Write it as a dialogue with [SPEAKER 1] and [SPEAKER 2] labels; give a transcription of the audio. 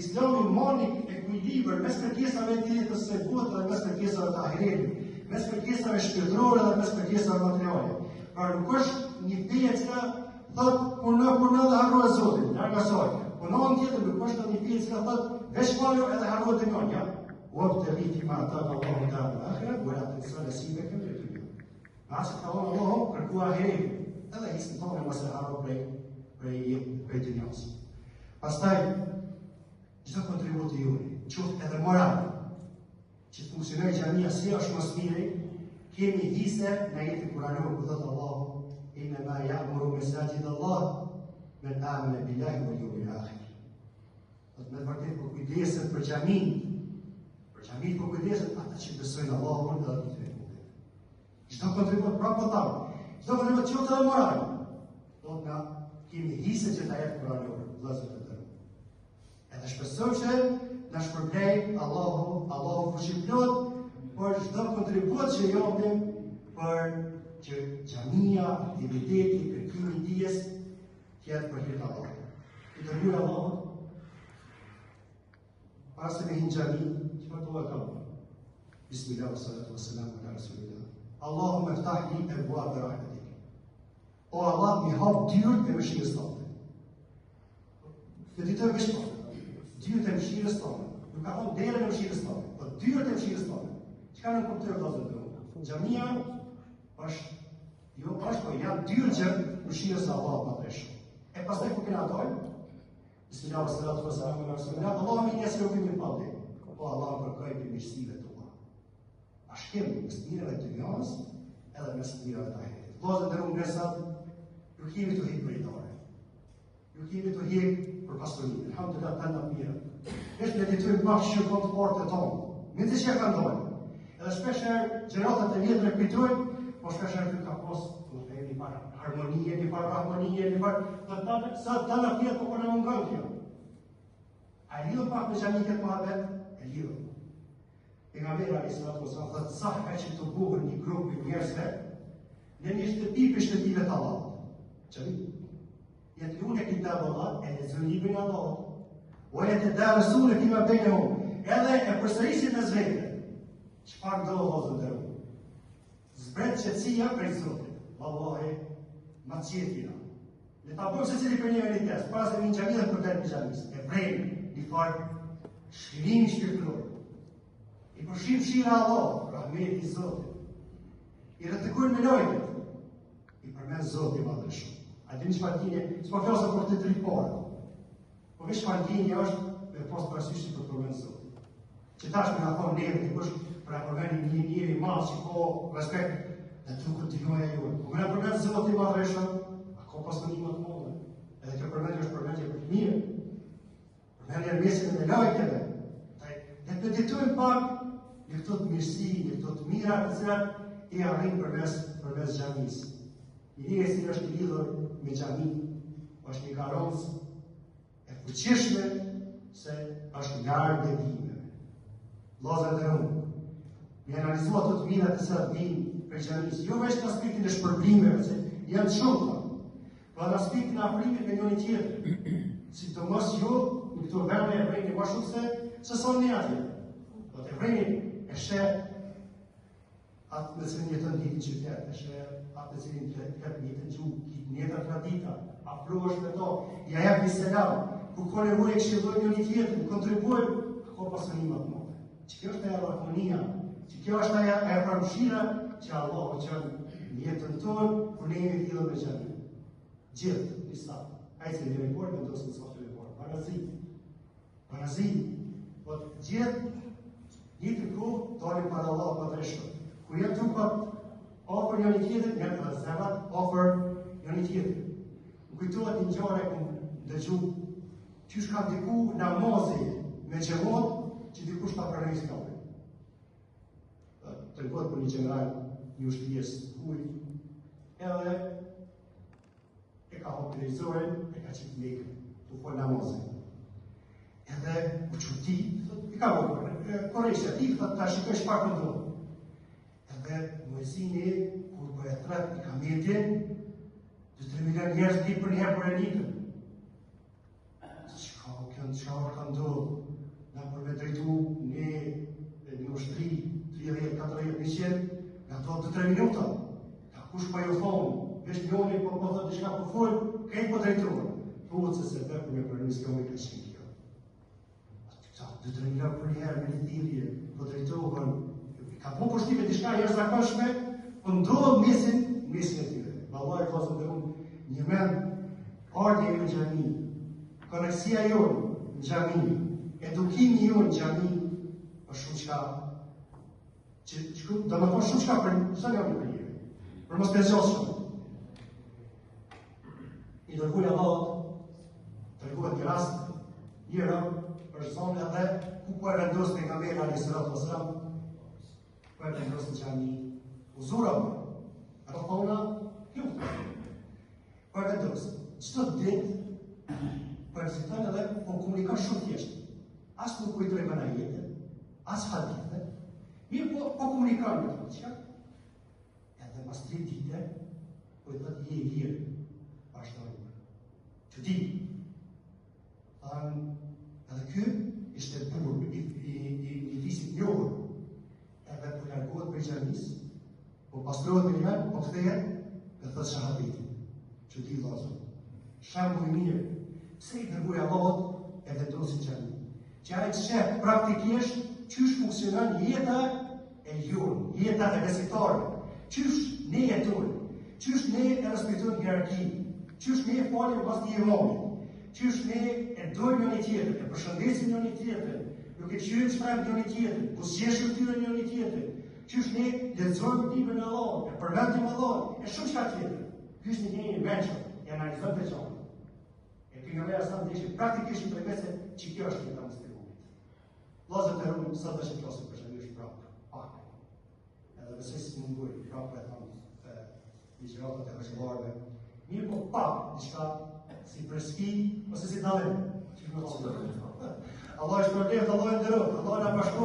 [SPEAKER 1] Islami mani ekuilibër mes kërkesave të jetës së botë dhe mes kërkesave të ahiretit, mes kërkesave shpirtërore dhe mes kërkesave materiale. Pra nuk është një feje që thot puno dhe harrohet Zotin, larg asaj. Po në anë tjetër nuk është një feje që thot veç faljo edhe harrohet dynja. وابتغي فيما آتاك الله دار الآخرة ولا تنسى نصيبك من الدنيا. Asë ka thonë Allahu kërku ahiretin, edhe hisë tonë mos e harro prej dynjas. Pastaj çdo kontribut i juaj, qoftë edhe moral, që të funksionojë xhamia si është mos miri, kemi hise në jetën kuranore ku thotë Allahu innama ya'muru masajid Allah man amana billahi wal yawmil akhir. Do të vërtet po kujdeset për xhamin. Xhamit po kujdeset ata që besojnë Allahun dhe ditën e fundit. Çdo kontribut prapë tallë, çdo kontribut qoftë edhe moral, do të na kemi hise që ta jep Kurani vëllezër të tjerë. Edhe shpresoj që na shpërblej Allahu fuqiplot për çdo kontribut që japim për që xhamia, aktiviteti, kërkimi i dijes të jetë për hir të Allahut. Të luaj Allahun pas me hinë xhami. بسم الله والصلاة والسلام على رسول الله. اللهم افتح لي أبواب رحمتك. O Allah, mi hap dyrët e mëshirës tënde. Këtë ditë veç po. Dyrët e mëshirës tënde. Nuk ka thonë derën e mëshirës tënde, po dyrët e mëshirës tënde. Çka në kuptoj vëllezër të nderuar? Xhamia është po janë dyrët e mëshirës së Allahut madhëshëm. E pastaj ku kena dalë? Bismillah wassalatu wassalamu ala rasulillah. Allahumma inni as'aluka min fadlik. Po Allah kërkoj për mirësive tua. Ashkem mes mirëve të dynjas edhe mes mirëve të ahiretit. Vëllezër të nderuar, nesër nuk jemi të hikë për idare. Nuk jemi të hikë për pasurinë. Alhamdulillah të nda mirë. Vesh me ditojmë bashkë që kom të partë të tonë. Mendje që ja ka ndojnë. Edhe shpesher gjeratat e vjetre kujtojnë, po shpesher të ka posë një par harmonie, një par rahmonie, një par... Sa të në fjetë po kone mungon kjo. A lidhë pak me xhami këtë muhabet? E lidhë. Pejgamberi alayhis salatu wasallam thotë sa ka që të bukur një grup i njerëzve në një shtëpi për shtëpive të Allahut. Çfarë? Yatluna kitab Allah, e lexojnë librin e Allahut. Wa yatadarasuna fima bainahum. Edhe e përsërisin mes vetëve. Çfarë do vëllezër të nderuar? Zbret qetësia prej Zotit. Vallahi, ma qetina. Le ta bëjmë secili për një test, para se vinë xhamia për dalë xhamis. E vrejmë një farë shkrim shpirtëror. I përshim shira Allah, rahmeti i Zotit. I rretëkojnë me lojtet. I përmend Zoti i madhëshëm. A dini çfarë dini? S'po flasë për të tri parë. Po veç çfarë dini është me pas parasysh për përmend Zotin. Që tash më na thonë neve dikush për përmendin një njeri madh që ka respekt dhe trukët të juaja juaj. Po më na përmend Zoti i madhëshëm, a ka pasunime të mëdha. Edhe kjo përmendje është përmendje për të mirë. Përmendje në mesin e lojteve. Ne meditojmë pak në këto të mirësi, në këto të mira të cilat i arrim përmes xhamis. Njëri si është i lidhur me xhamin, është një garancë e fuqishme se është larg devijimeve. Vëllezër të nderuar, mi analizua ato të mira të cilat vijnë për xhamis, jo vetëm në aspektin e shpërblimeve, se janë të shumta, por në aspektin e afrimit me njëri tjetrin. Sidomos ju në këto vende e vrejni më shumë se son një atje. Do të vrejni e shë atë në cilin jetën ditë në qytet, e shë atë në cilin këtë jetën gjuhë, kitë njëtër tradita, afrohesh me to, ja jep një selam, ku kone voj e këshilloj një tjetrin, kontribuojmë, ko pasunimat mëte. Që kjo është e rahmonia, që kjo është e pramshira që Allah o qënë në jetën tonë, kur ne jemi fillë me xhamin. Gjithë, një statë. Ajse një report, me ndosë në sotë report. Parazi. Po gjithë, një të kohë, tonim para Allah për të reshtë. Kur jetë të këtë, ofër një tjetër, jetë të zemat, ofër një tjetër. Më kujtohet një gjare ku dëgju, qysh ka diku namazi me xhamot, që dikush ta pranoj islamin. Të rëgohet për një general, një ushtries huj, edhe e ka hop televizorin, e ka qitë lekën, të fol namazin. Edhe u quti, i ka bërë, korejshë ati, ta shikoj shpar për ndohë. Edhe muezini, kur për e thret i kametin, 2-3 milion njerëz ditë për njerë për e nikën. Çka ka ndodhur, na për me drejtu një ushtri 30-40 100, nga to 2-3 minuta. Ka kush pa ju thonë, veç njoni po thotë diçka po fol, kej po drejtuar. Thuhet se për me permisioni ka qenë kjo. Ata 2-3 minuta për një herë me një thirrje, po drejtohen. Ka po përshtypje diçka jashtëzakonshme, po ndodh mesin e tyre. Vallahi vllazë dhe unë një mend ardhja në xhami, koneksia jonë në xhami, edukimi jonë në xhami, është shumë çka do më thonë shumë çka për sa një për njëri. Për mos pensioshëm. I dërguja Allahut, treguhet një rast, njëra është zonë edhe ku po e vendos pejgamberi alayhis salam, po e vendos në xhami, uzura. Ato thona, kjo. Po e vendos. Çdo ditë për fiton edhe po komunikon shumë thjesht. As nuk kujtoj më na jetë, as hadithe. Mirë po komunikon me të çka. Edhe pas 3 ditë, po i thotë je i lirë, bashkëtorë. Që ti, edhe ky ishte burr i visit njohur. Edhe po largohet për xhamis, po pastrohet me një po kthehet, e thotë shahadeti. Që ti vllazë. Shembull i mirë. Pse i dërgoi Allahut e vendosi xhamin? Që ai të sheh praktikisht çysh funksionon jeta e jonë, jeta e besimtarit. Çysh ne jetojmë, çysh ne e respektojmë hierarkinë, çysh ne falim pas një imamit, çysh ne e dojmë njëri tjetrin, e përshëndesim njëri tjetrin, nuk e qyrim shpreh njëri tjetrin, ku sjeshim tyre njëri tjetrin, çysh ne lexojmë librin e Allahut, e përmendim Allahun, e shumë çka tjetër. Ky është një gjë e mençur, e analizon veçantë. Pejgamberi sa ndeshë praktikisht për vetë që kjo është jeta muslimanit. Vllazët e rrugës sa dashë klasë për shëndesh prapë. Pak. Edhe besoj se mundoj prapë të them ligjëratat e rregulluara. Mirë po pak diçka si preski ose si dallim. Allah është për të, Allah e nderoj, Allah na bashkon.